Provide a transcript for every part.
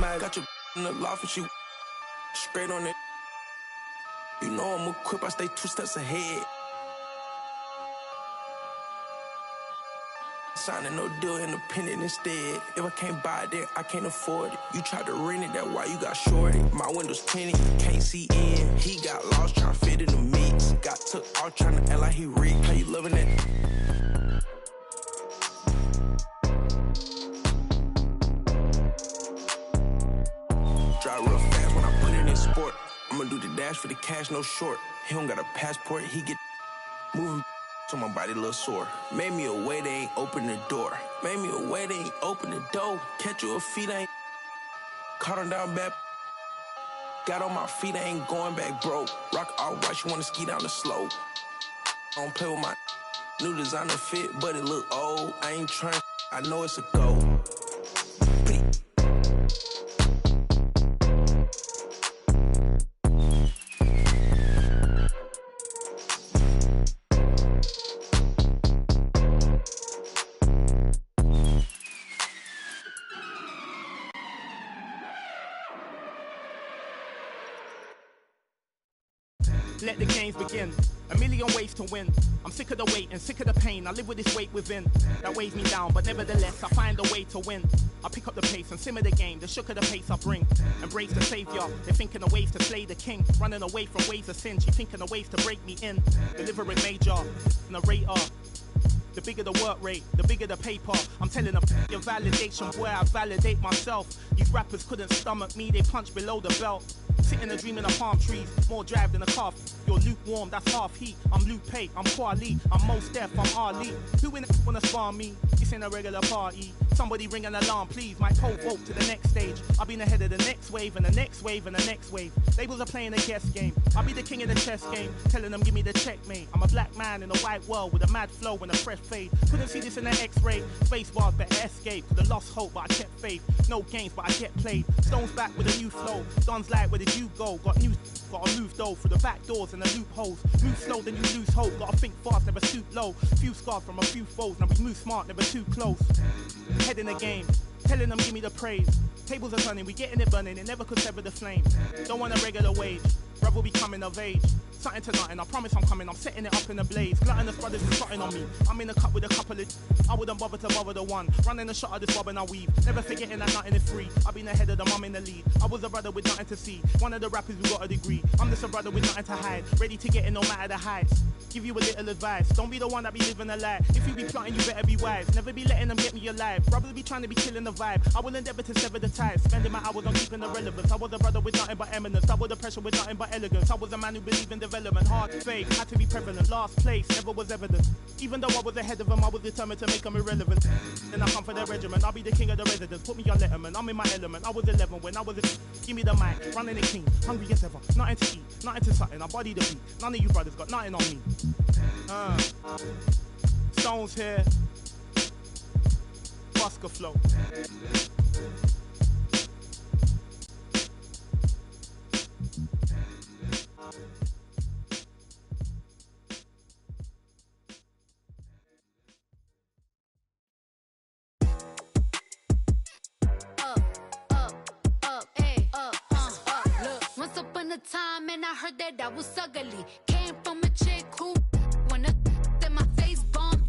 mad. Got your in the loft and she straight on it. You know I'm equipped, I stay 2 steps ahead. Signing no deal, independent instead. If I can't buy it, then I can't afford it. You tried to rent it, that's why you got shorted. My windows tinted, can't see in. He got lost trying to fit in the mix. Got took off trying to act like he rigged. How you loving it? Drive real fast when I put it in sport. I'ma do the dash for the cash, no short. He don't got a passport, he get moving. So my body a little sore. Made me a way, they ain't open the door. Made me a way, they ain't open the door. Catch you a feet, I ain't caught him down bad. Got on my feet, I ain't going back broke. Rock all white, you wanna ski down the slope. I don't play with my new designer fit, but it look old. I ain't trying, I know it's a go. Let the games begin. A million ways to win. I'm sick of the wait and sick of the pain. I live with this weight within that weighs me down, but nevertheless I find a way to win. I pick up the pace and simmer the game. The shook of the pace I bring. Embrace the savior. They're thinking of ways to slay the king. Running away from ways of sin. She thinking of ways to break me in. Delivering major narrator. The bigger the work rate, the bigger the paper. I'm telling them your validation, boy, I validate myself. These rappers couldn't stomach me, they punch below the belt. Sitting and dreaming of palm trees, more drive than a calf. You're lukewarm, that's half heat. I'm Lupe, I'm Kwali, I'm Mos Def, I'm Ali. Who in the wanna spar me? This ain't a regular party. Somebody ring an alarm, please. My pole vote to the next stage. I'll be ahead of the next wave and the next wave and the next wave. Labels are playing a guess game. I'll be the king of the chess game, telling them give me the checkmate. I'm a black man in a white world with a mad flow and a fresh fade. Couldn't see this in the X-ray. Space bars, better escape. Could've lost hope, but I kept faith. No games, but I get played. Stones back with a new flow. Don's like, where did you go? Gotta move though through the back doors and the loopholes. Move slow, then you lose hope. Gotta think fast, never stoop low. Few scars from a few foes. Now we move smart, never too close. Head in the game, telling them give me the praise. Tables are turning, we getting it burning. It never could sever the flame. Don't want a regular wage. Brother will be coming of age. Something to nothing, I promise I'm coming. I'm setting it up in a blaze. Gluttonous brothers is plotting on me. I'm in a cup with a couple of. I wouldn't bother to bother the one. Running the shot of this bob and I weave. Never forgetting that nothing is free. I've been ahead of them, I'm in the lead. I was a brother with nothing to see. One of the rappers who got a degree. I'm just a brother with nothing to hide. Ready to get in no matter the heights. Give you a little advice. Don't be the one that be living a lie. If you be plotting, you better be wise. Never be letting them get me alive. Brothers be trying to be killing the vibe. I will endeavor to sever the ties. Spending my hours on keeping the relevance. I was a brother with nothing but eminence. Double the pressure with nothing but elegance. I was a man who believed in development. Hard faith, had to be prevalent. Last place, never was evident. Even though I was ahead of them, I was determined to make them irrelevant. Then I come for the regiment. I'll be the king of the residents. Put me on Letterman. I'm in my element. I was 11 when I was a... Give me the mic. Running it clean. Hungry as ever. Nothing to eat. Nothing to something. I body the beat. None of you brothers got nothing on me. Stones here. Busker flow. Once upon a time and I heard that I was ugly. Came from a chick who wanna that my face bomb.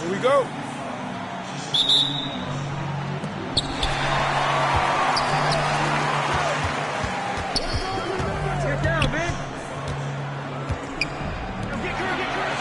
Here we go. Get down, man. Get Chris.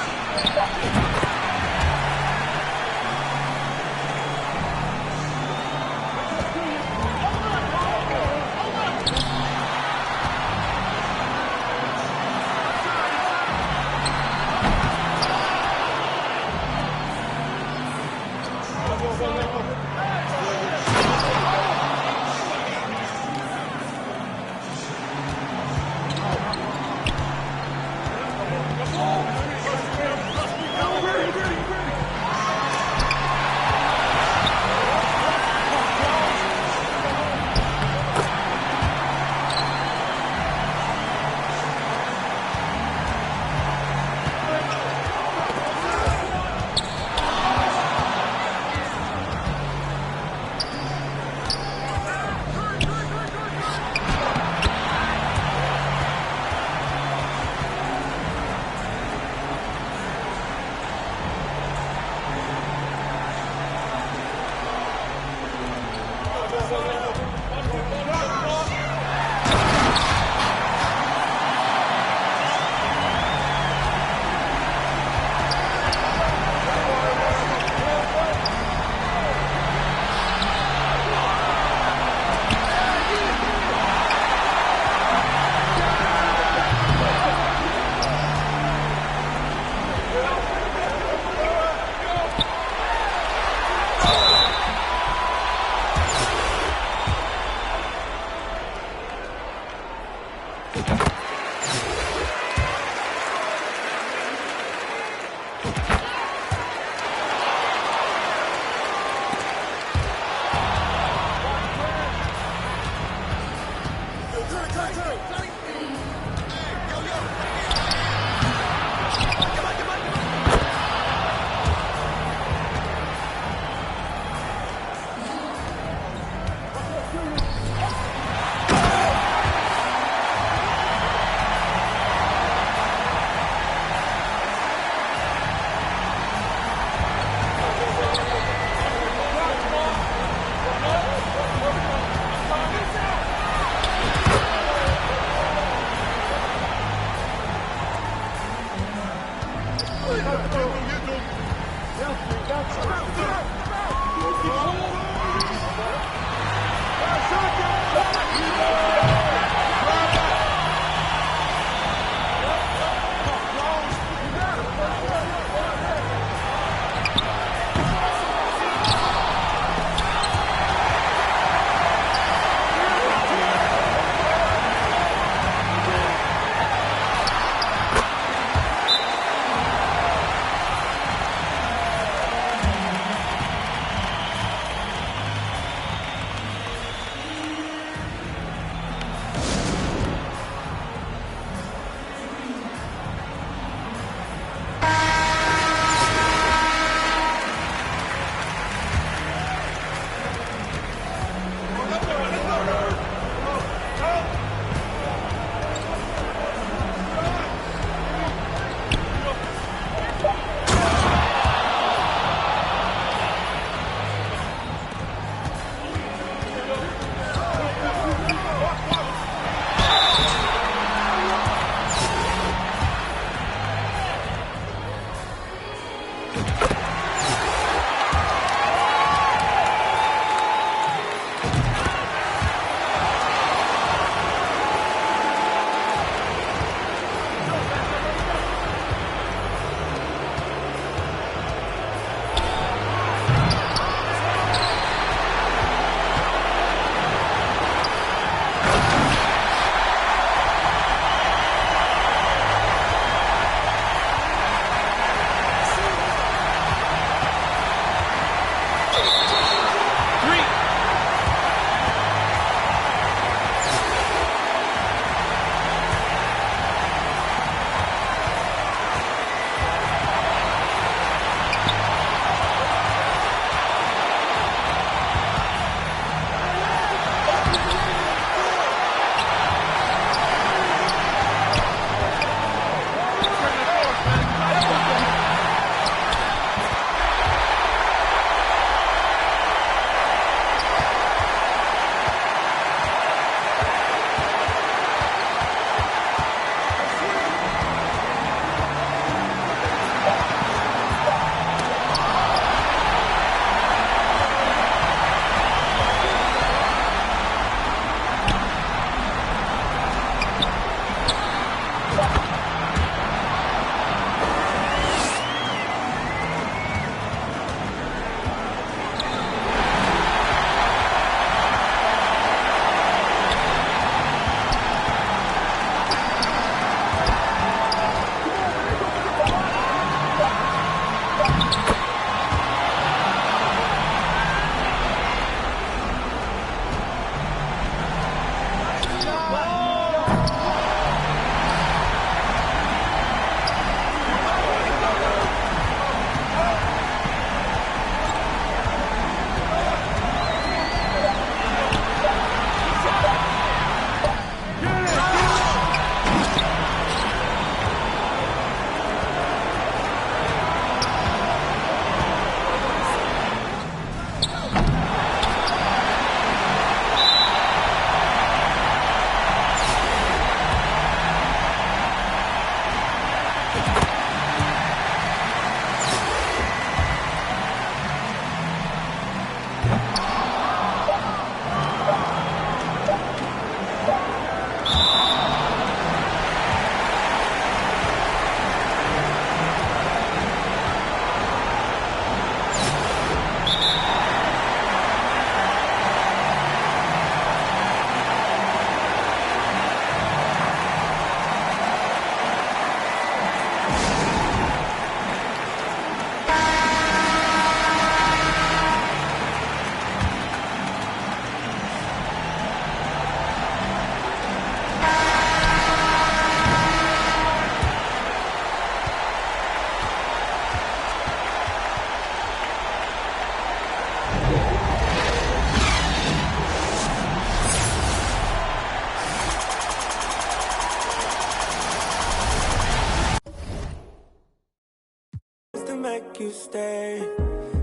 make you stay,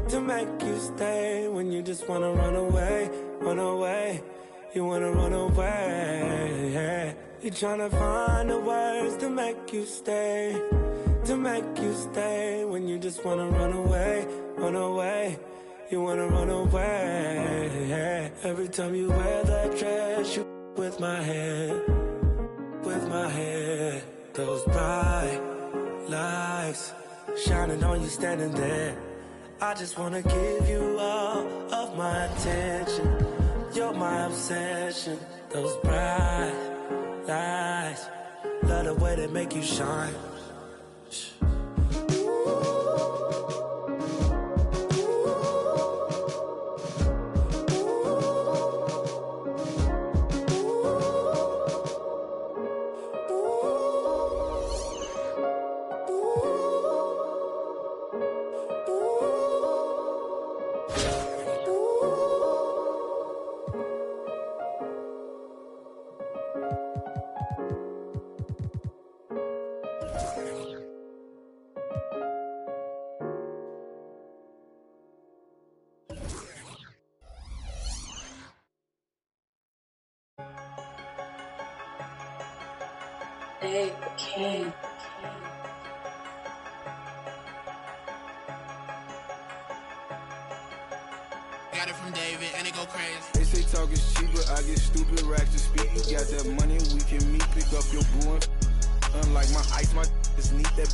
to make you stay. When you just wanna run away, run away. You wanna run away. You're tryna find the words to make you stay, to make you stay. When you just wanna run away, run away. You wanna run away. Every time you wear that dress, you with my head, with my head. Those bright lights shining on you standing there. I just wanna give you all of my attention. You're my obsession. Those bright lights, love the way they make you shine. They became. Got it from David and it go crazy. They say talk is cheap, but I get stupid racks to speak. You got that money, we can meet, pick up your boo. Unlike my ice, my is neat. That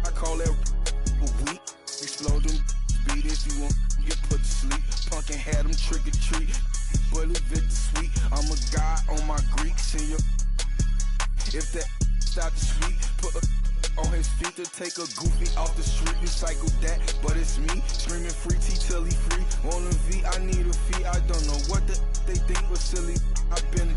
I call that a week. Explode them, beat if you want, get put to sleep. Punk and had them trick or treat. Bullet Victor sweet. I'm a god on my Greeks and your. If that stop the sweet, put a on his feet to take a goofy off the street. Recycle that, but it's me screaming free T till he free. On the V, I need a fee. I don't know what they think was silly. I've been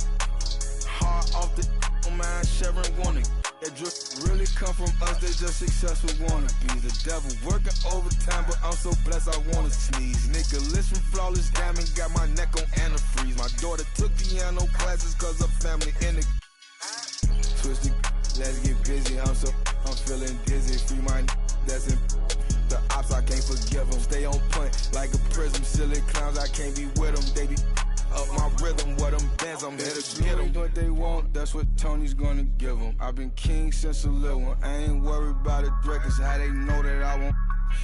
hard off the on mine. Sharon wanna. That drip really come from us. They just successful wannabes. The devil working overtime, but I'm so blessed I wanna sneeze. Nicholas from Flawless Diamond got my neck on antifreeze. My daughter took piano classes cause her family in the twisted. Let's get busy. I'm feeling dizzy. Free my that's in the ops. I can't forgive them. Stay on point like a prism. Silly clowns. I can't be with them. They be up my rhythm. What them bands? I'm here to get them. What they want, that's what Tony's gonna give them. I've been king since a little one. I ain't worried about the threat, cause how they know that I won't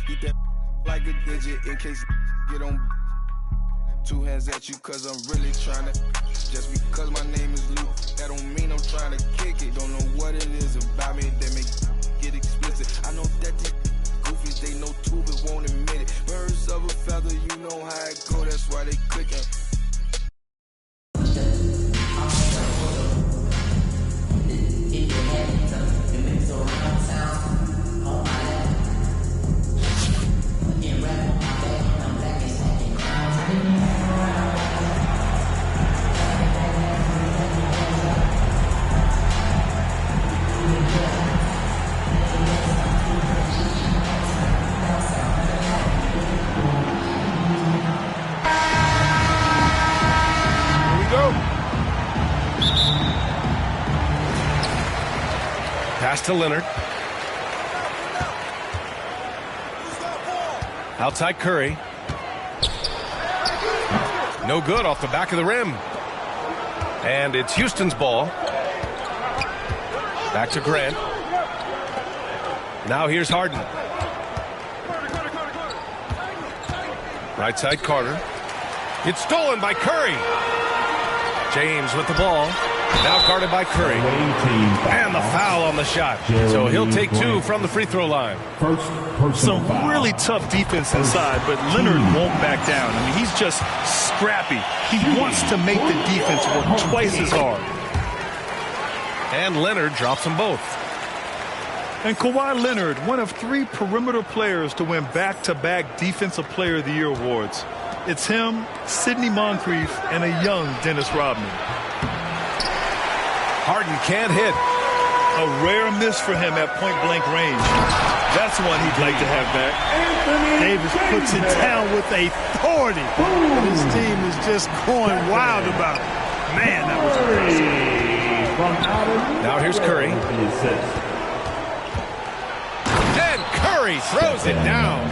eat that like a digit in case get on. Two hands at you cause I'm really trying to. Just because my name is Luke, that don't mean I'm trying to kick it. Don't know what it is about me that make get explicit. I know that these goofies, they know too but won't admit it. Birds of a feather, you know how it go, that's why they clicking. Pass to Leonard. Outside Curry. No good off the back of the rim. And it's Houston's ball. Back to Grant. Now here's Harden. Right side Carter. It's stolen by Curry. James with the ball. Now guarded by Curry. And the foul on the shot. So he'll take two from the free throw line. Some really tough defense inside, but Leonard won't back down. I mean, he's just scrappy. He wants to make the defense work twice as hard. And Leonard drops them both. And Kawhi Leonard, one of 3 perimeter players to win back-to-back Defensive Player of the Year awards. It's him, Sidney Moncrief, and a young Dennis Rodman. Harden can't hit. A rare miss for him at point-blank range. That's one he'd like to have back. Davis puts it down with authority. His team is just going wild about it. Man, that was crazy. Now here's Curry. Curry throws it down.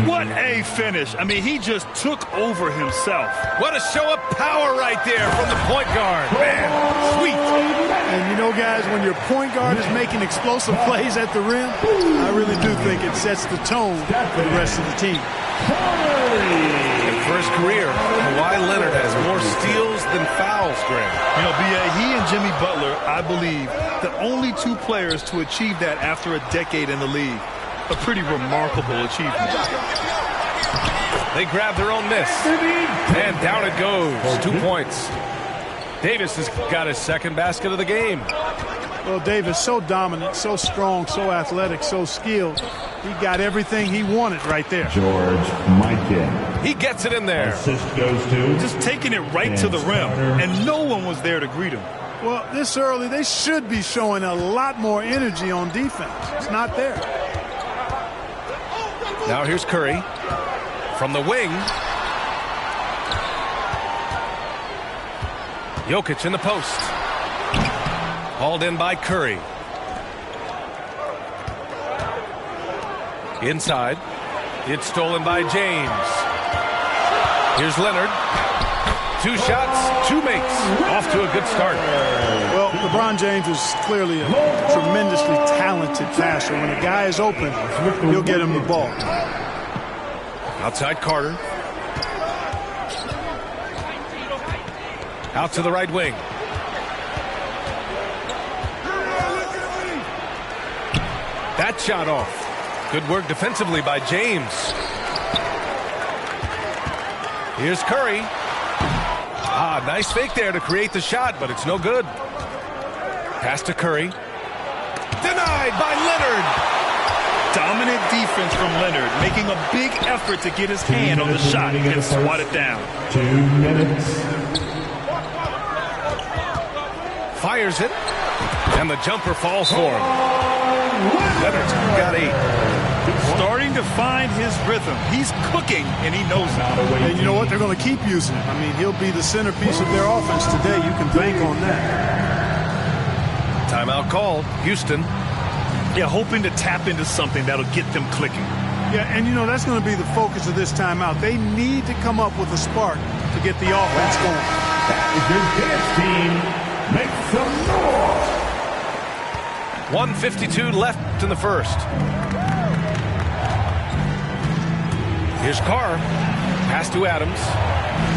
What a finish. I mean, he just took over himself. What a show of power right there from the point guard. Man, sweet. And you know, guys, when your point guard is making explosive plays at the rim, I really do think it sets the tone for the rest of the team. And for his career, Kawhi Leonard has more steals than fouls, Graham. You know, B.A., he and Jimmy Butler, I believe, the only two players to achieve that after a decade in the league. A pretty remarkable achievement. They grab their own miss. And down it goes. 2 points. Davis has got his second basket of the game. Well, Davis, so dominant, so strong, so athletic, so skilled. He got everything he wanted right there. George Mikan. He gets it in there. Assist goes to. Just taking it right to the rim, and no one was there to greet him. Well, this early, they should be showing a lot more energy on defense. It's not there. Now here's Curry from the wing. Jokic in the post. Hauled in by Curry. Inside. It's stolen by James. Here's Leonard. 2 shots, 2 makes. Off to a good start. Well, LeBron James is clearly a tremendously talented passer. When a guy is open, he'll get him the ball. Outside Carter. Out to the right wing. That shot off. Good work defensively by James. Here's Curry. Nice fake there to create the shot, but it's no good. Pass to Curry. Denied by Leonard. Dominant defense from Leonard, making a big effort to get his hand on the shot and swat it down. 2 minutes. Fires it, and the jumper falls for him. Leonard's got 8. Starting to find his rhythm. He's cooking, and he knows it. And you know what? They're going to keep using him. I mean, he'll be the centerpiece of their offense today. You can bank on that. Timeout called. Houston. Yeah, hoping to tap into something that'll get them clicking. Yeah, and you know, that's going to be the focus of this timeout. They need to come up with a spark to get the offense going. Your dance team, make some noise. 1:52 left in the first. Here's Carr. Pass to Adams.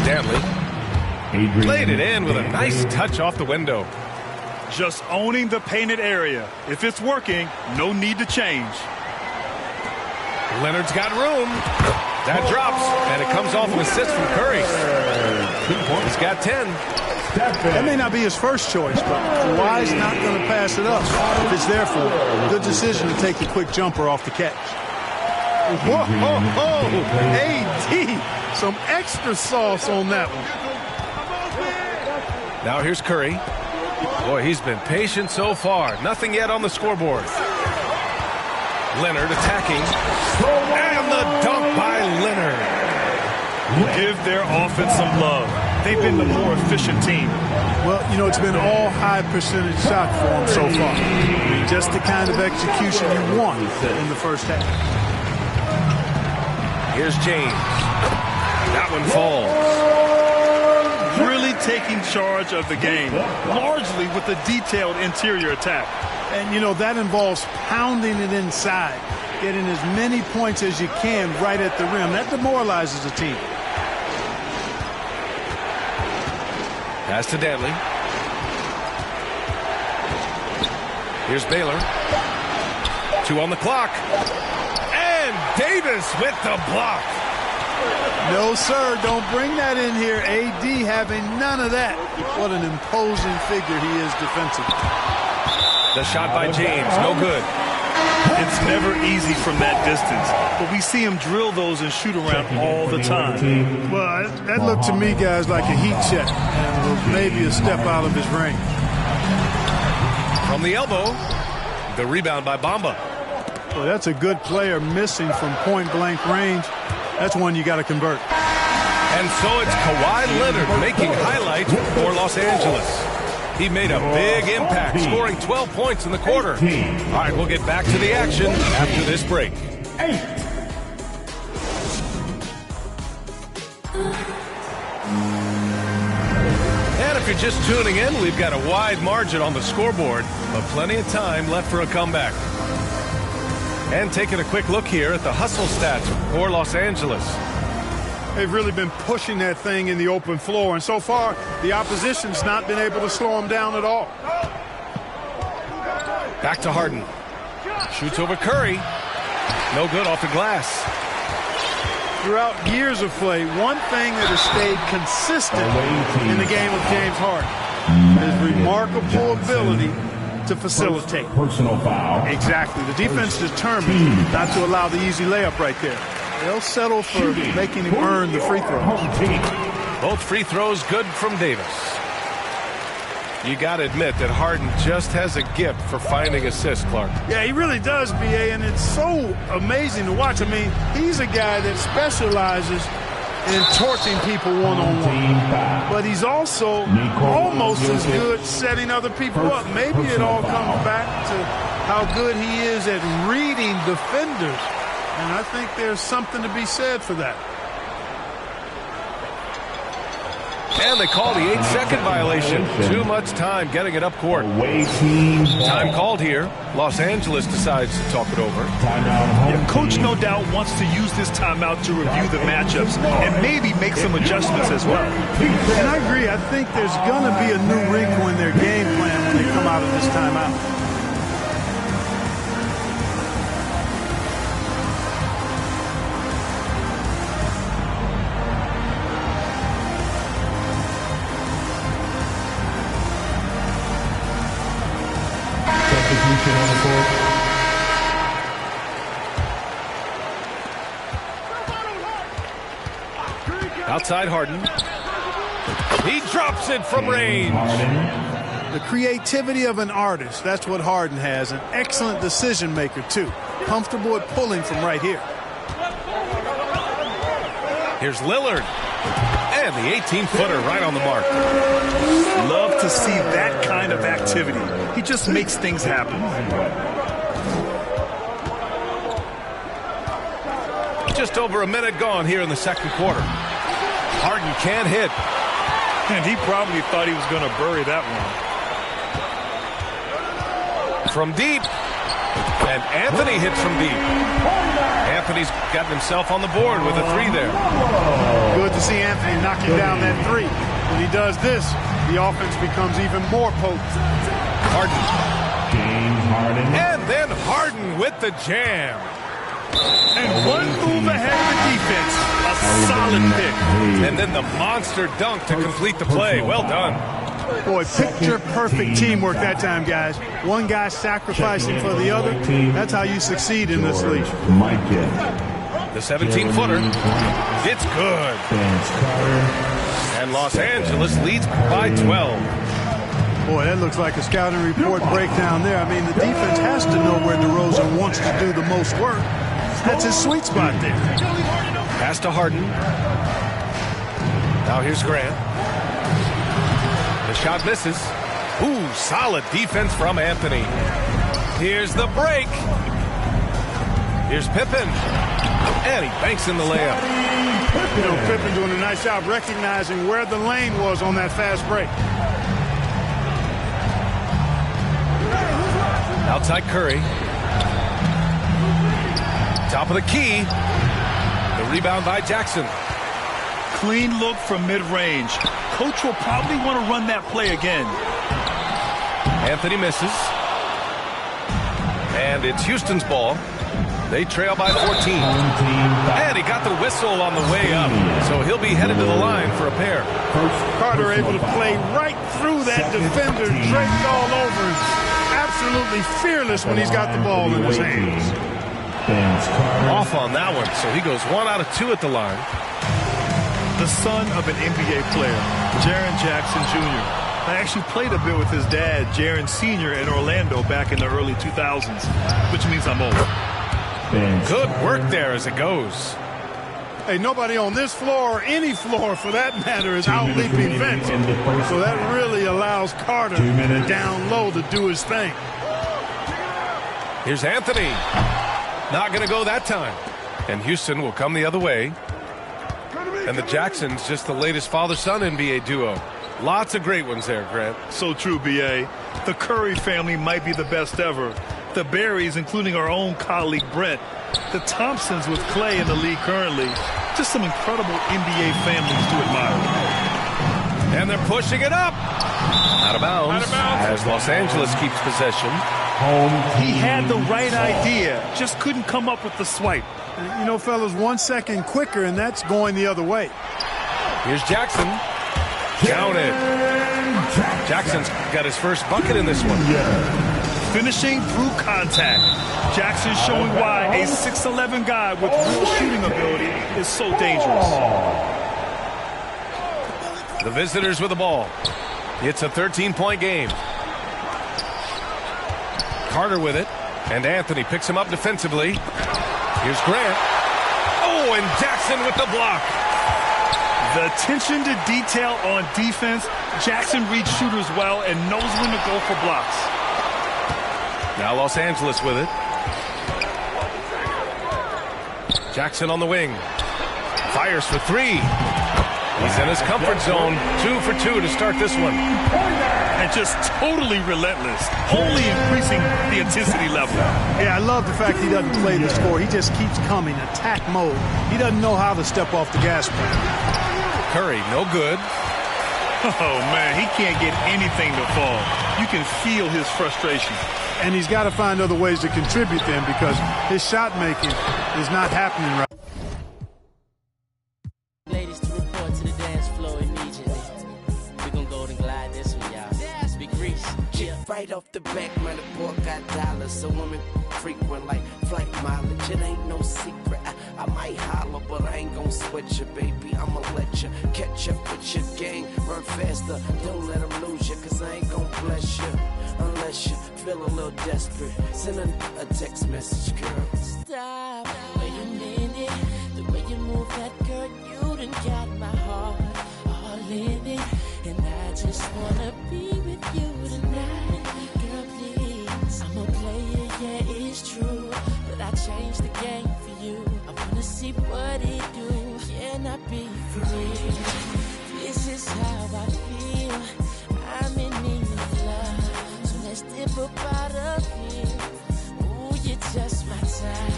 Danley. Played it in with a nice touch off the window. Just owning the painted area. If it's working, no need to change. Leonard's got room. That drops, and it comes off an assist from Curry. He's got 10. That may not be his first choice, but Kawhi's not going to pass it up if it's there for him. Good decision to take the quick jumper off the catch. Whoa, AD, some extra sauce on that one. Now here's Curry. Boy, he's been patient so far. Nothing yet on the scoreboard. Leonard attacking. And the dunk by Leonard. Give their offense some love. They've been the more efficient team. Well, you know, it's been all high percentage shot for them so far. I mean, just the kind of execution you want in the first half. Here's James. That one falls. Really taking charge of the game, largely with a detailed interior attack. And, you know, that involves pounding it inside, getting as many points as you can right at the rim. That demoralizes a team. Pass to Danley. Here's Baylor. 2 on the clock. And Davis with the block. No, sir, don't bring that in here. AD having none of that. What an imposing figure he is defensively. The shot by James, no good. It's never easy from that distance, but we see him drill those and shoot around all the time. Well, that looked to me, guys, like a heat check. And was maybe a step out of his range. From the elbow, the rebound by Bamba. Well, that's a good player missing from point-blank range. That's one you got to convert. And so it's Kawhi Leonard making highlights for Los Angeles. He made a big impact, scoring 12 points in the quarter. All right, we'll get back to the action after this break. And if you're just tuning in, we've got a wide margin on the scoreboard, but plenty of time left for a comeback. And taking a quick look here at the hustle stats for Los Angeles. They've really been pushing that thing in the open floor, and so far, the opposition's not been able to slow them down at all. Back to Harden. Shoots over Curry. No good off the glass. Throughout years of play, one thing that has stayed consistent in the game of James Harden is remarkable ability to facilitate. Personal foul. Exactly. The defense determined not to allow the easy layup right there. They'll settle for making him earn the free throws. Both free throws good from Davis. You got to admit that Harden just has a gift for finding assists, Clark. Yeah, he really does, B.A., and it's so amazing to watch. I mean, he's a guy that specializes in torching people one-on-one. But he's also almost as good setting other people up. Maybe it all comes back to how good he is at reading defenders. And I think there's something to be said for that. And they call the 8-second violation. Too much time getting it up court. Time called here. Los Angeles decides to talk it over. Yeah, Coach no doubt wants to use this timeout to review the matchups and maybe make some adjustments as well. And I agree. I think there's going to be a new wrinkle in their game plan when they come out of this timeout. Outside Harden. He drops it from range. The creativity of an artist, that's what Harden has. An excellent decision maker, too. Comfortable at pulling from right here. Here's Lillard. And the 18-footer right on the mark. Love to see that kind of activity. He just makes things happen. Just over a minute gone here in the second quarter. Harden can't hit. And he probably thought he was going to bury that one. From deep. And Anthony hits from deep. Anthony's got himself on the board with a three there. Good to see Anthony knocking down that three. When he does this, the offense becomes even more potent. Harden. James Harden. And then Harden with the jam. And one move ahead of the defense. A solid pick. And then the monster dunk to complete the play. Well done. Boy, picture-perfect teamwork that time, guys. One guy sacrificing for the other. That's how you succeed in this league. The 17-footer. It's good. And Los Angeles leads by 12. Boy, that looks like a scouting report breakdown there. I mean, the defense has to know where DeRozan wants to do the most work. That's his sweet spot there. Pass to Harden. Now here's Grant. The shot misses. Ooh, solid defense from Anthony. Here's the break. Here's Pippen. And he banks in the layup. You know, Pippen doing a nice job recognizing where the lane was on that fast break. Outside Curry. Top of the key. The rebound by Jackson. Clean look from mid-range. Coach will probably want to run that play again. Anthony misses. And it's Houston's ball. They trail by 14. And he got the whistle on the way up. So he'll be headed to the line for a pair. Carter able to play right through that defender, draped all over him. Absolutely fearless when he's got the ball in his hands. Off on that one, so he goes 1 out of 2 at the line. The son of an NBA player, Jaren Jackson Jr. I actually played a bit with his dad, Jaren Sr. in Orlando back in the early 2000s, which means I'm old. Good work there as it goes. Hey, nobody on this floor or any floor for that matter is out leaping Vince. So that really allows Carter down low to do his thing. Here's Anthony. Not going to go that time. And Houston will come the other way. And the Jacksons, just the latest father-son NBA duo. Lots of great ones there, Grant. So true, B.A. The Curry family might be the best ever. The Berrys, including our own colleague Brent. The Thompsons with Clay in the league currently. Just some incredible NBA families to admire. And they're pushing it up. Out of bounds. As Los Angeles keeps possession. He had the right idea, just couldn't come up with the swipe. You know, fellas, 1 second quicker, and that's going the other way. Here's Jackson. Counted. Jackson's got his first bucket in this one. Finishing through contact. Jackson showing why a 6'11" guy with real shooting ability is so dangerous. The visitors with the ball. It's a 13-point game. Carter with it, and Anthony picks him up defensively. Here's Grant. Oh, and Jackson with the block. The attention to detail on defense. Jackson reads shooters well and knows when to go for blocks. Now Los Angeles with it. Jackson on the wing. Fires for 3. He's in his comfort zone. 2 for 2 to start this one. And just totally relentless, only increasing the intensity level. Yeah, I love the fact he doesn't play the score. He just keeps coming, attack mode. He doesn't know how to step off the gas pedal. Curry, no good. Oh, man, he can't get anything to fall. You can feel his frustration. And he's got to find other ways to contribute then because his shot making is not happening right. Ladies to report to the dance floor immediately. We're gonna go and glide this one, y'all. Big Reese. Yeah. Right off the back, man, the boy got dollars. So women frequent like flight mileage. It ain't no secret. I might holler, but I ain't gonna sweat you, baby. I'ma let you catch up with your gang. Run faster, don't let them lose you, cause I ain't gonna bless you. Unless you feel a little desperate. Send a text message, girl. Stop. Wait a minute. The way you move that girl, you done got my heart all in it. And I just wanna be with you tonight. Girl, please. I'm a player, yeah, it's true. But I changed the game for you. I wanna see what it do. Can I be free? This is how I feel. I'm in need of love. So let's dip up out of here. Ooh, you're just my type.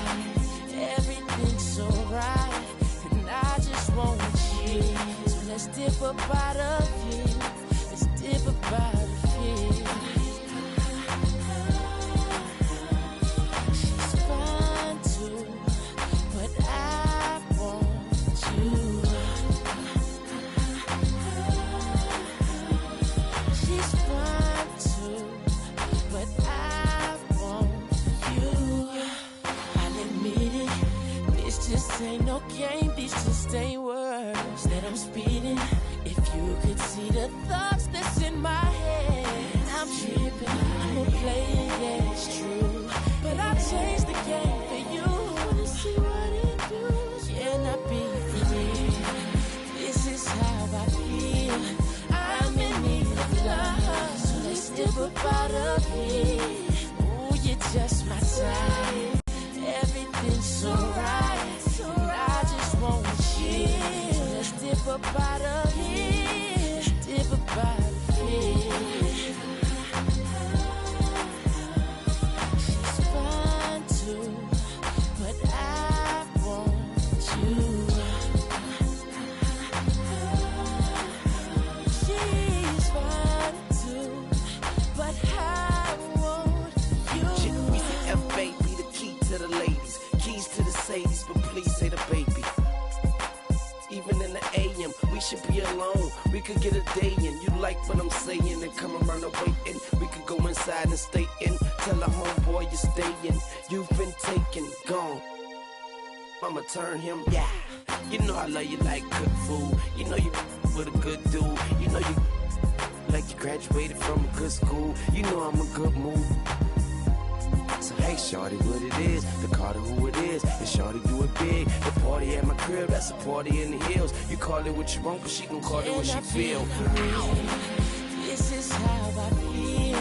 Everything's so right. And I just want you. So let's dip up out of here. Let's dip up out of here. She's fine too, but I want you. She's fine too, but I want you. I'll admit it, this just ain't no game, this just ain't words that I'm speeding. If you could see the thoughts that's in my head, I'm tripping, I'm a player, yeah, it's true. But I changed the game for you. Wanna see what it do? Can I be free? This is how I feel. I'm in need of love. So let's dip up out of here. Ooh, you're just my type. Everything's so right. And I just want you. here. Let's dip up out of here. Let's dip up out of here. She's fine too, but I want you. She's fine too, but I want you. Chick, we say F baby, the key to the ladies, keys to the Sadies, but please say the baby. Even in the AM, we should be alone. We could get a day in. You like what I'm saying and come around the waiting. We could go inside and stay in. Tell the homeboy you're staying. You've been taken, gone. I'ma turn him, yeah. You know I love you like good food. You know you with a good dude. You know you like you graduated from a good school. You know I'm a good mood. So hey, shorty, what it is, the Carter who it is, and shorty do it big. The party at my crib, that's a party in the hills. You call it what you want, but she gon' call it what she feel. This is how I feel.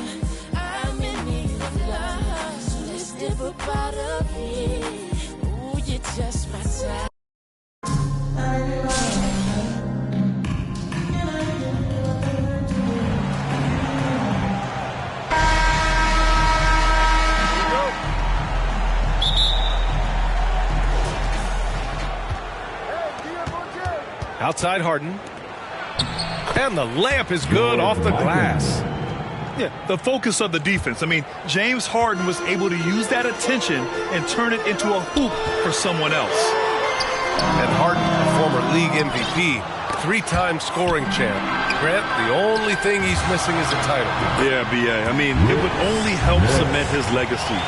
I'm in need of love, so let's dip up out of here. Ooh, you're just my type. Outside Harden. And the layup is good off the glass. Yeah, the focus of the defense. I mean, James Harden was able to use that attention and turn it into a hoop for someone else. And Harden, a former league MVP, three-time scoring champ. Grant, the only thing he's missing is a title. Yeah, B.A. I mean, it would only help cement his legacy.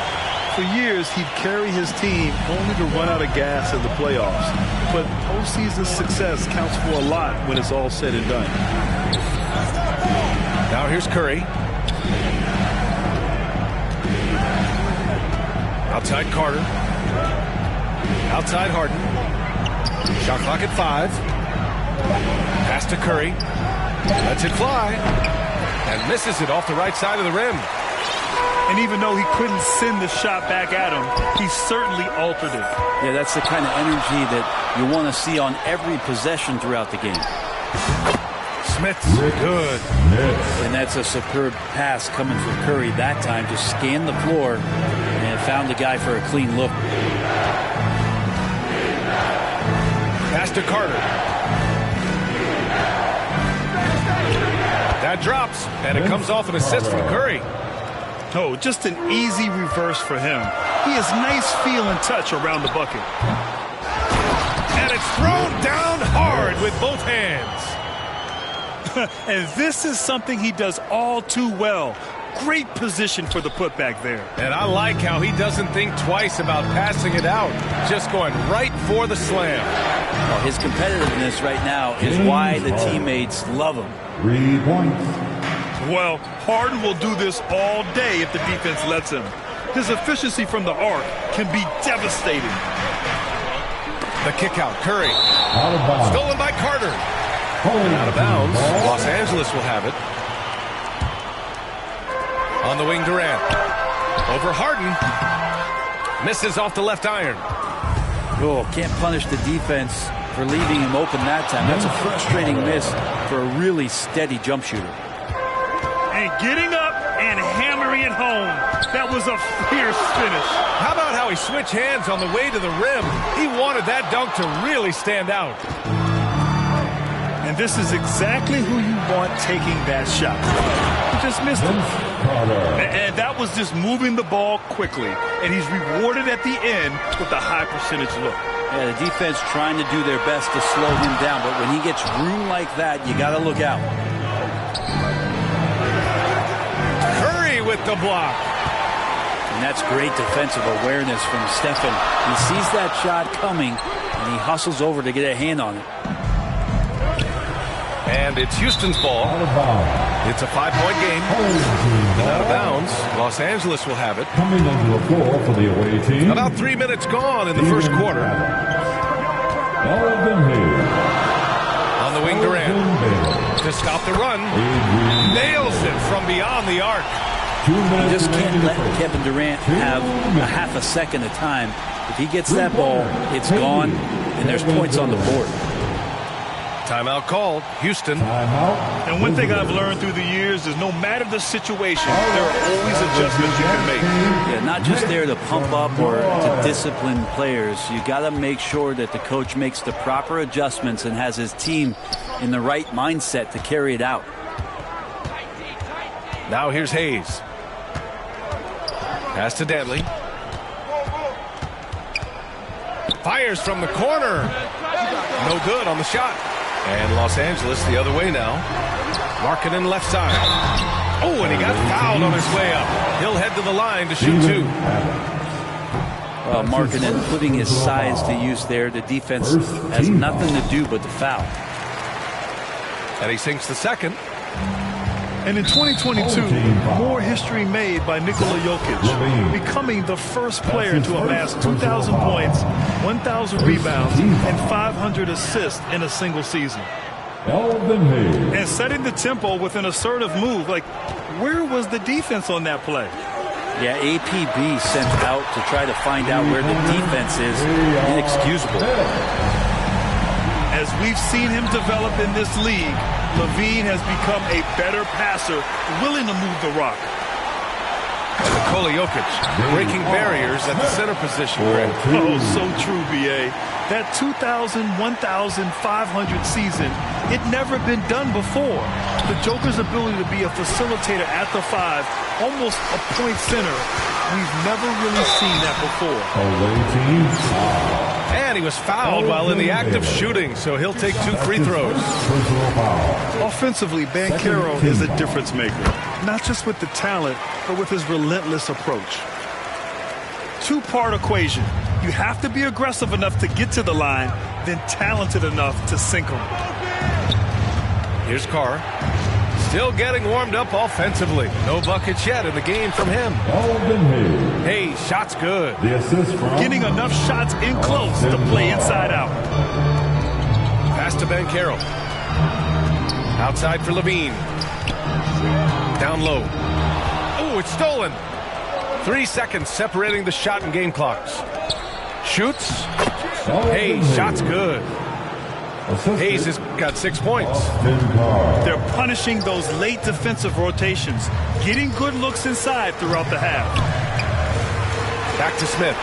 For years, he'd carry his team only to run out of gas in the playoffs. But postseason success counts for a lot when it's all said and done. Now here's Curry. Outside Carter. Outside Harden. Shot clock at 5. Pass to Curry. Lets it fly. And misses it off the right side of the rim. And even though he couldn't send the shot back at him, he certainly altered it. Yeah, that's the kind of energy that you want to see on every possession throughout the game. Smith's good. And that's a superb pass coming from Curry that time. Just scanned the floor and found the guy for a clean look. Pass to Carter. That drops, and it comes off an assist from Curry. Oh, just an easy reverse for him. He has nice feel and touch around the bucket. And it's thrown down hard with both hands. And this is something he does all too well. Great position for the putback there. And I like how he doesn't think twice about passing it out. Just going right for the slam. Well, his competitiveness right now is why the teammates love him. 3 points. Well, Harden will do this all day if the defense lets him. His efficiency from the arc can be devastating. The kick out, Curry. Out of bounds. Stolen by Carter. Out of bounds. Los Angeles will have it. On the wing, Durant. Over Harden. Misses off the left iron. Oh, can't punish the defense for leaving him open that time. That's a frustrating miss for a really steady jump shooter. And getting up and hammering it home. That was a fierce finish. How about how he switched hands on the way to the rim? He wanted that dunk to really stand out. And this is exactly who you want taking that shot. He just missed it. And that was just moving the ball quickly. And he's rewarded at the end with a high percentage look. Yeah, the defense trying to do their best to slow him down. But when he gets room like that, you got to look out. With the block. And that's great defensive awareness from Stephen. He sees that shot coming, and he hustles over to get a hand on it. And it's Houston's ball. It's a 5-point game. And out of bounds. Los Angeles will have it. Coming onto the floor for the away team. About 3 minutes gone in the first quarter. On the wing, Durant. To stop the run. Nails it from beyond the arc. You just can't let Kevin Durant have a half a second of time. If he gets that ball, it's gone. and there's points on the board. Timeout called, Houston. And one thing I've learned through the years is no matter the situation, there are always adjustments you can make. Yeah, not just there to pump up or to discipline players. You got to make sure that the coach makes the proper adjustments and has his team in the right mindset to carry it out. Now here's Hayes. Pass to Dantley. Fires from the corner. No good on the shot. And Los Angeles the other way now. Markkanen left side. Oh, and he got fouled on his way up. He'll head to the line to shoot two. Well, Markkanen putting his size to use there. The defense has nothing to do but the foul. And he sinks the second. And in 2022, more history made by Nikola Jokic, becoming the first player to amass 2,000 points, 1,000 rebounds, and 500 assists in a single season. And setting the tempo with an assertive move. Like, where was the defense on that play? Yeah, APB sent out to try to find out where the defense is. Inexcusable. As we've seen him develop in this league, LaVine has become a better passer, willing to move the rock. And Nikola Jokic breaking barriers at the center position. Oh, so true, B.A. That 2,000, 1,500 season, it never been done before. The Joker's ability to be a facilitator at the 5, almost a point center, we've never really seen that before. And he was fouled while in the act of shooting, so he'll take 2 free throws. Offensively, Banchero is a difference maker, not just with the talent, but with his relentless approach. Two-part equation. You have to be aggressive enough to get to the line, then talented enough to sink them. Here's Carr. Still getting warmed up offensively. No buckets yet in the game from him. Hey, shot's good. Getting enough shots in close to play inside out. Pass to Banchero. Outside for Levine. Down low. Oh, it's stolen. 3 seconds separating the shot and game clocks. Shoots. Hey, shot's good. Hayes has got 6 points. They're punishing those late defensive rotations, getting good looks inside throughout the half. Back to Smith.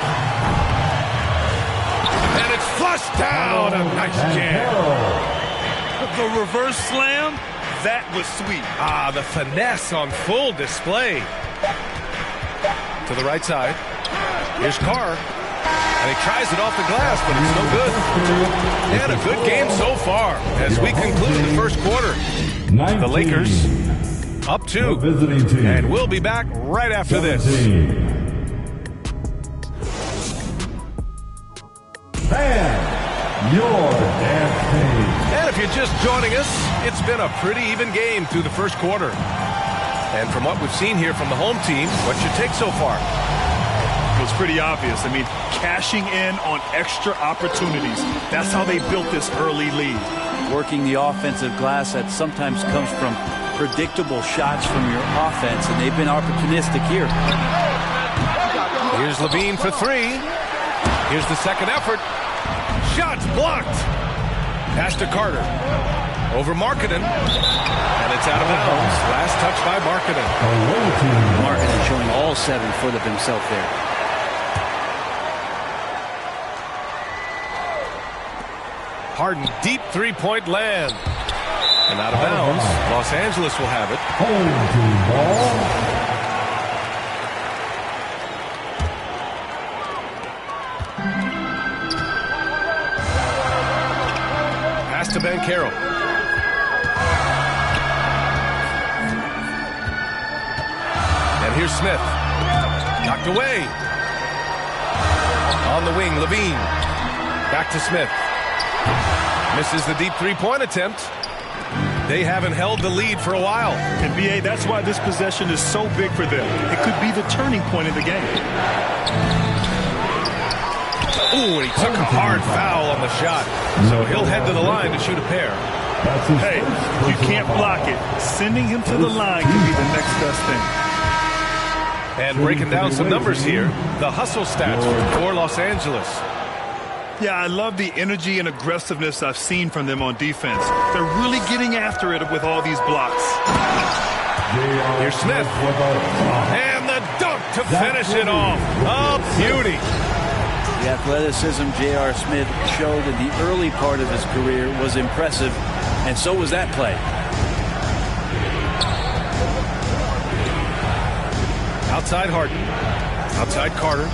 And it's flushed down. A nice jam. The reverse slam, that was sweet. Ah, the finesse on full display. To the right side. Here's Carr. And he tries it off the glass, but it's no good. And a good game so far as we conclude the first quarter. The Lakers up 2. And we'll be back right after this. And if you're just joining us, it's been a pretty even game through the first quarter. And from what we've seen here from the home team, what's your take so far? It was pretty obvious. I mean, cashing in on extra opportunities. That's how they built this early lead. Working the offensive glass that sometimes comes from predictable shots from your offense, and they've been opportunistic here. Here's Levine for 3. Here's the second effort. Shots blocked. Pass to Carter. Over Markkanen. And it's out of bounds. Last touch by Markkanen. Markkanen showing all 7 foot of himself there. Harden, deep three-point land. And out of bounds. Los Angeles will have it. Pass to Banchero. And here's Smith. Knocked away. On the wing, Levine. Back to Smith. Misses the deep three-point attempt. They haven't held the lead for a while. And, B.A., that's why this possession is so big for them. It could be the turning point in the game. Ooh, and he took a hard foul on the shot. So he'll head to the line to shoot a pair. Hey, you can't block it. Sending him to the line could be the next best thing. And breaking down some numbers here, the hustle stats for Los Angeles. Yeah, I love the energy and aggressiveness I've seen from them on defense. They're really getting after it with all these blocks. Here's Smith. And the dunk to finish it off. A beauty. The athleticism J.R. Smith showed in the early part of his career was impressive, and so was that play. Outside Harden. Outside Carter.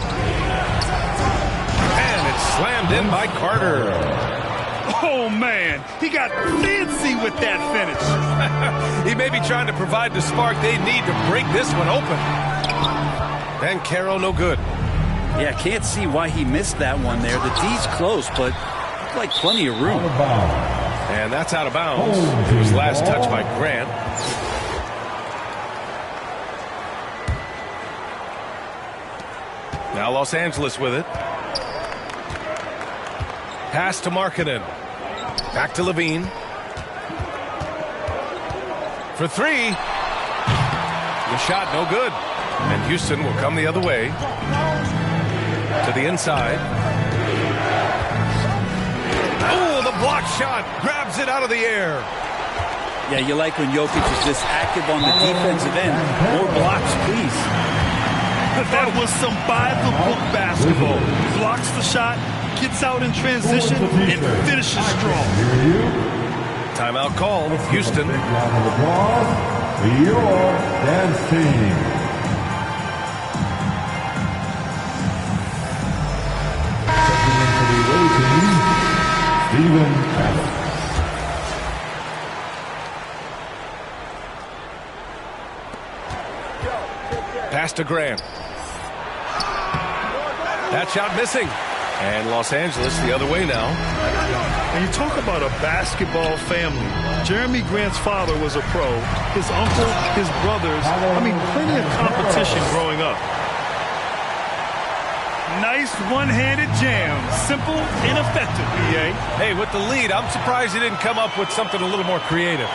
And it's slammed in by Carter. Oh, man. He got fancy with that finish. He may be trying to provide the spark they need to break this one open. And Caro no good. Yeah, can't see why he missed that one there. The D's close, but looked like plenty of room. And that's out of bounds. It was last touched by Grant. Now Los Angeles with it. Pass to Markkanen. Back to Levine. For three. The shot no good. And Houston will come the other way. To the inside. Oh, the block shot. Grabs it out of the air. Yeah, you like when Jokic is this active on the defensive end. More blocks, please. That was some by-the-book basketball. Blocks the shot, gets out in transition, and finishes strong. Timeout called. Houston. Your dance team. Steven Adams. Pass to Grant. That shot missing. And Los Angeles the other way now. And you talk about a basketball family. Jeremy Grant's father was a pro. His uncle, his brothers. I mean, plenty of competition growing up. Nice one-handed jam. Simple and effective, B.A. Hey, with the lead, I'm surprised he didn't come up with something a little more creative.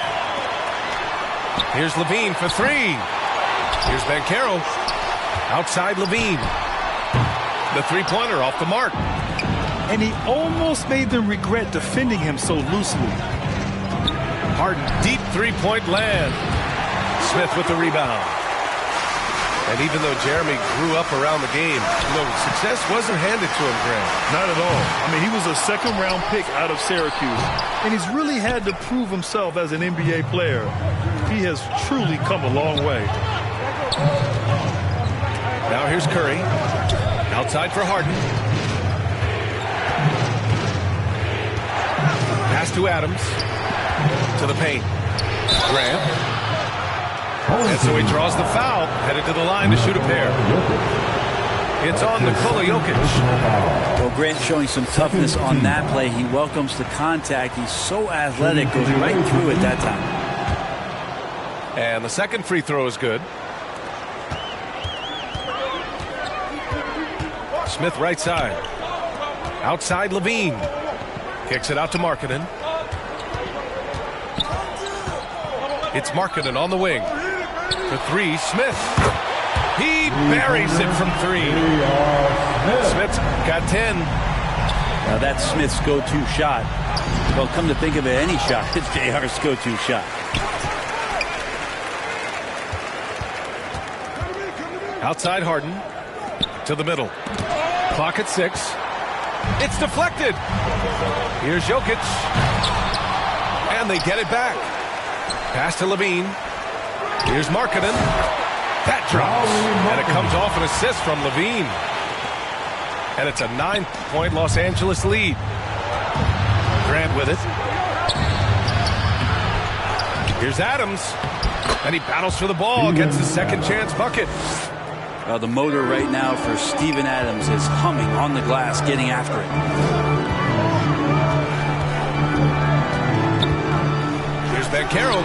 Here's Levine for three. Here's Banchero. Outside Levine. The three-pointer off the mark. And he almost made them regret defending him so loosely. Harden, deep three-point land. Smith with the rebound. And even though Jeremy grew up around the game, success wasn't handed to him, Grant. Not at all. I mean, he was a second-round pick out of Syracuse. And he's really had to prove himself as an NBA player. He has truly come a long way. Now here's Curry. Outside for Harden. Pass to Adams. To the paint. Grant. And so he draws the foul. Headed to the line to shoot a pair. It's on Nikola Jokic. Well, Grant showing some toughness on that play. He welcomes the contact. He's so athletic. Goes right through it that time. And the second free throw is good. Smith right side. Outside Levine. Kicks it out to Markkanen. It's Markkanen on the wing. For three, Smith. He buries it from three. Smith's got 10. Now that's Smith's go-to shot. Well, come to think of it, any shot is JR's go-to shot. Outside Harden. To the middle. Clock at 6. It's deflected. Here's Jokic. And they get it back. Pass to Levine. Here's Markkanen. That drops. And it comes off an assist from Levine. And it's a 9-point Los Angeles lead. Grant with it. Here's Adams. And he battles for the ball, gets the second chance bucket. The motor right now for Steven Adams is humming on the glass, getting after it. Here's Banchero.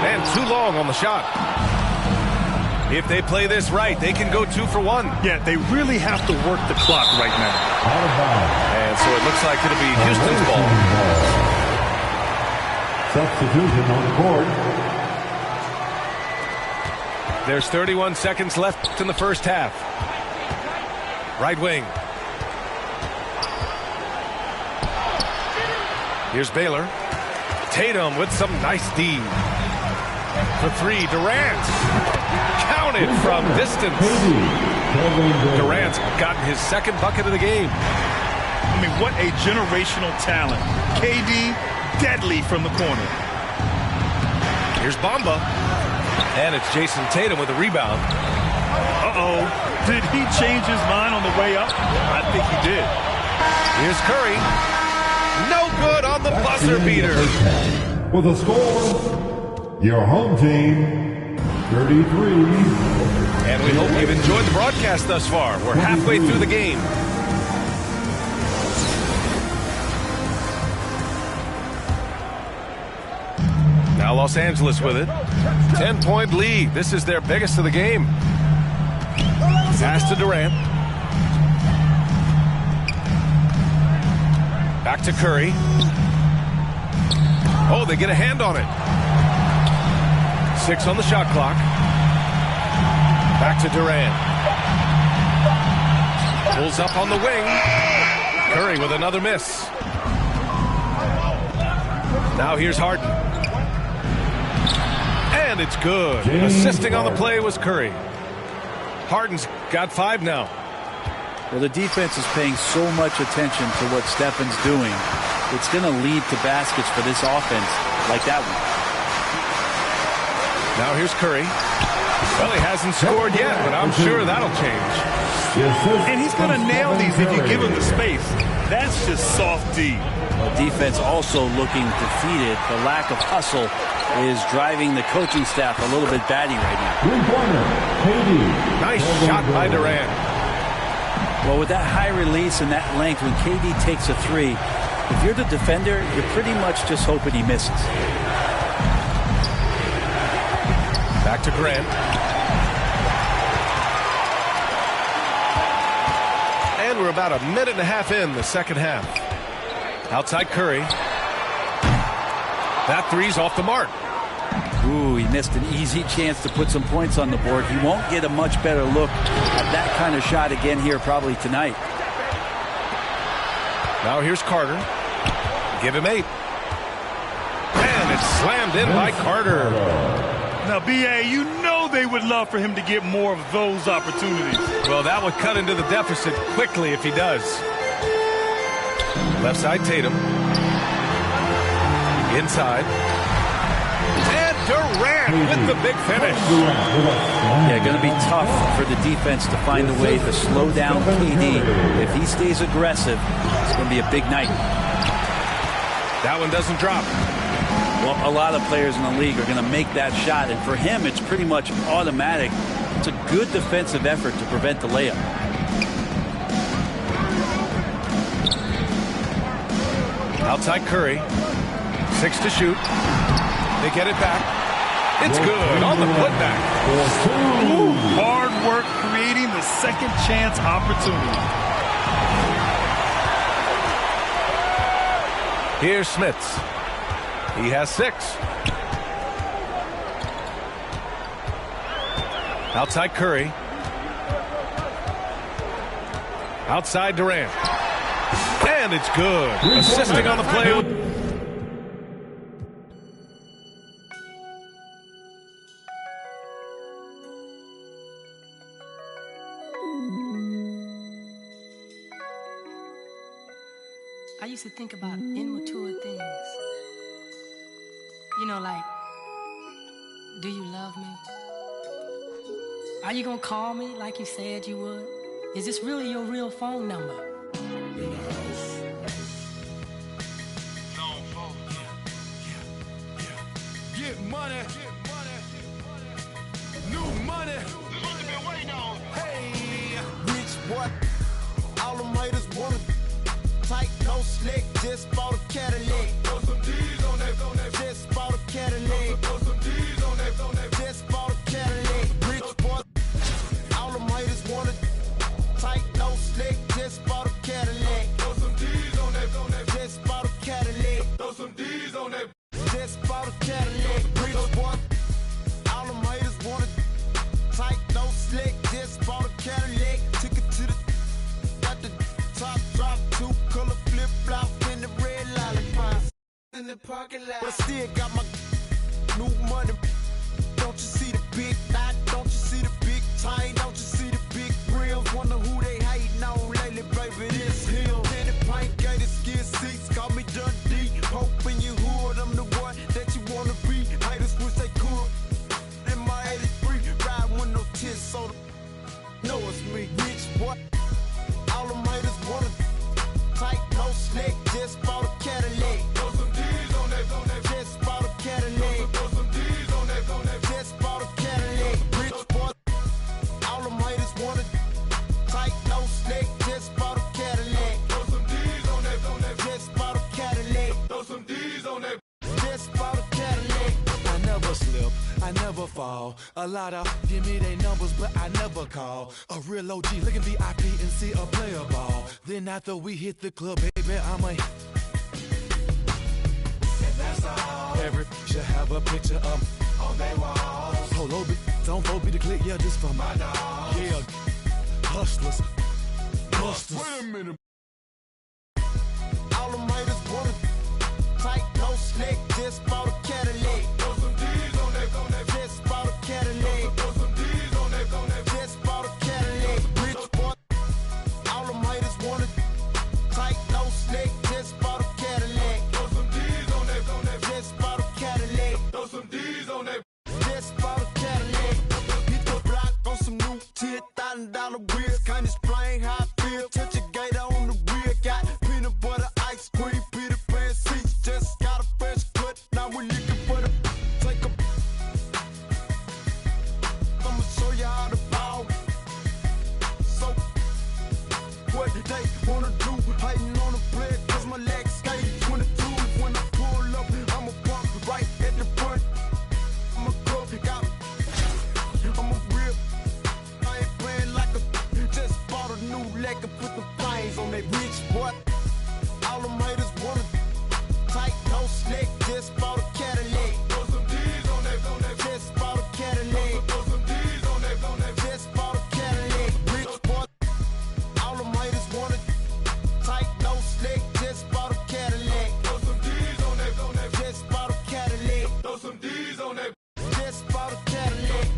And too long on the shot. If they play this right, they can go 2 for 1. Yeah, they really have to work the clock right now. And so it looks like it'll be Houston's ball. Substitution on the board. There's 31 seconds left in the first half. Right wing. Here's Baylor. Tatum with some nice D. For three, Durant. Counted from distance. Durant's gotten his second bucket of the game. I mean, what a generational talent. KD, deadly from the corner. Here's Bamba. And it's Jason Tatum with a rebound. Uh-oh. Did he change his mind on the way up? I think he did. Here's Curry. No good on the buzzer beater. With a score, your home team, 33. And we hope you've enjoyed the broadcast thus far. We're halfway through the game. Now Los Angeles with it. 10-point lead. This is their biggest of the game. Pass to Durant. Back to Curry. Oh, they get a hand on it. 6 on the shot clock. Back to Durant. Pulls up on the wing. Curry with another miss. Now here's Harden. And it's good. Assisting on the play was Curry. Harden's got 5 now. Well, the defense is paying so much attention to what Stephen's doing. It's going to lead to baskets for this offense like that one. Now here's Curry. Well, he hasn't scored yet, but I'm sure that'll change. And he's going to nail these if you give him the space. That's just soft D. The defense also looking defeated. The lack of hustle is driving the coaching staff a little bit batty right now. Nice shot by Durant. Well, with that high release and that length, when KD takes a 3, if you're the defender, you're pretty much just hoping he misses. Back to Grant. And we're about a minute and a half in the second half. Outside Curry. That three's off the mark. Ooh, he missed an easy chance to put some points on the board. He won't get a much better look at that kind of shot again here probably tonight. Now here's Carter. Give him 8. And it's slammed in by Carter. Now, B.A., you know they would love for him to get more of those opportunities. Well, that would cut into the deficit quickly if he does. Left side, Tatum. Inside. And Durant with the big finish. Yeah, going to be tough for the defense to find a way to slow down KD. If he stays aggressive, it's going to be a big night. That one doesn't drop. Well, a lot of players in the league are going to make that shot, and for him, it's pretty much automatic. It's a good defensive effort to prevent the layup. Outside Curry. 6 to shoot. They get it back. It's good on the putback. Ooh, hard work creating the second chance opportunity. Here's Smits. He has 6. Outside Curry. Outside Durant. And it's good. Assisting on the play. I used to think about immature things. You know, like, do you love me? Are you gonna call me like you said you would? Is this really your real phone number? Get money. New money. This is what you've been waiting on. Hey, rich boy. All them haters wanna tight, no slick. Just bought a Cadillac. Throw some D's on that. Just bought a Cadillac. Throw some D's on that. Just bought a Cadillac. Rich boy. All them haters wanna tight, no slick. Just bought a Cadillac. Throw some D's on that. Just bought a Cadillac. Throw some D's on that. Just bought a Cadillac. Rich boy. All them haters wanna tight, no slick. Just bought a Cadillac. Took it to the got the top drop, 2-color flip flop in the red lollipop. in the parking lot. But I still got my new money. Don't you see the big knot? Don't you see the big chain? Don't you see the big grills? Wonder who they hating on lately, baby, this hill. Penny pint, gated skin seats, call me Dundee. Hope in your hood, I'm the one that you wanna be. Haters wish they could. In my 83, ride with no tits on the. Know it's me, rich boy. All them haters wanna tight, no slick, just bought a Cadillac. Throw some D's on that, just bought a Cadillac. Throw some D's on that, just bought a Cadillac. Rich boy, all them haters wanna tight, no slick, just bought a Cadillac. Throw some D's on that, just bought a Cadillac. Throw some D's on that, just bought a Cadillac. I never slip, I never fall. A lot of give me their numbers, but I never call. A real OG looking VIP and see a player ball. Then after we hit the club, baby, I'm a. That's all. Every should have a picture of on their walls. Polo, don't go be the click, yeah, this for my dog. Yeah, hustlers, busters. Wait a minute. All them haters wanna tight, no slick, just bought a Cadillac. Throw some D's on that, just bought a Cadillac. Throw some D's on that, just bought a Cadillac. Rich boy, all them haters wanna tight, no slick, just bought a Cadillac. Throw some D's on that, just bought a Cadillac. Throw some D's on that, just bought a Cadillac. Hit the block on some new $10,000 wheels. Can't explain how I feel. Touch a gator on the rear, got peanut butter, ice cream, Peter Pan seats. Just got a fresh cut, now we looking for the take a. I'ma show you how to ball. So what they wanna do? Hating on the play, cause my legs skate 22. When I pull up, I'ma park right at the front. I'ma go, I'ma rip. I ain't playing like a. Just bought a new leg and put the flames on that rich boy. All them haters wanna tight, no slick, just bought a Cadillac. Throw some D's on that, just bought a Cadillac. Throw some D's on that, just bought a Cadillac. Rich boy, all them haters wanna tight, no slick, just bought a Cadillac. Throw some D's on that, just bought a Cadillac. Throw some D's on that, just bought a Cadillac.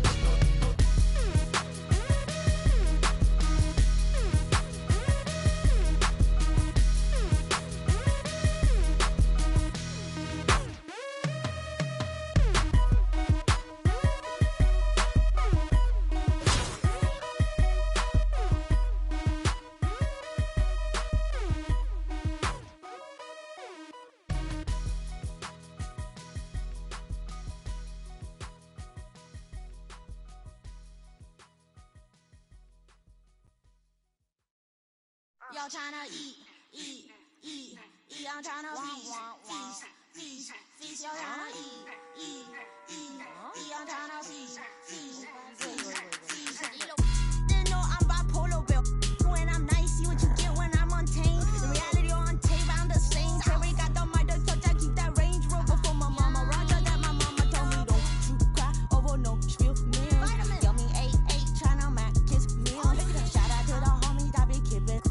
Y'all tryna eat, I'm tryna feast, y'all tryna eat, I'm tryna feast. They know I'm bipolar, bill. When I'm nice, see what you get when I'm untamed. In reality on tape, I'm the same. Terry got the mic, the touch, I keep that Range Rover for my mama. Roger that my mama told me, don't you cry over no spill meal. Yummy 8-8, tryna mac kiss meal. Shout out to the homies that be kidding.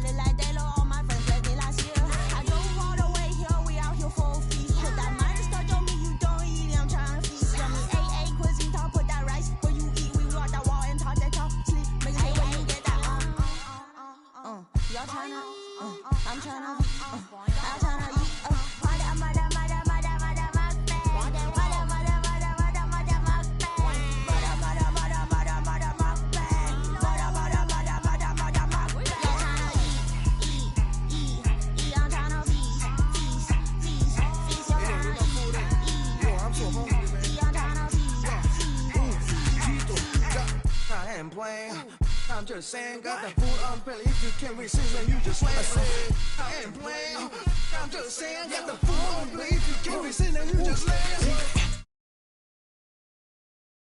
Like they low all my friends left me last year. I drove all the way here, we out here for a feast. Put that minus touch on me, you don't eat it, I'm trying to feast. Yummy 8-8, cuisine talk, put that rice where you eat. We walk that wall and talk that talk, sleep. Make it where you get that y'all tryna, I'm tryna, I'm tryna eat. I'm just saying, got the food on belly. If you can't resist, then you just slam. I ain't playing. I'm just saying, got the food on belly. If you can't resist, then you just slam.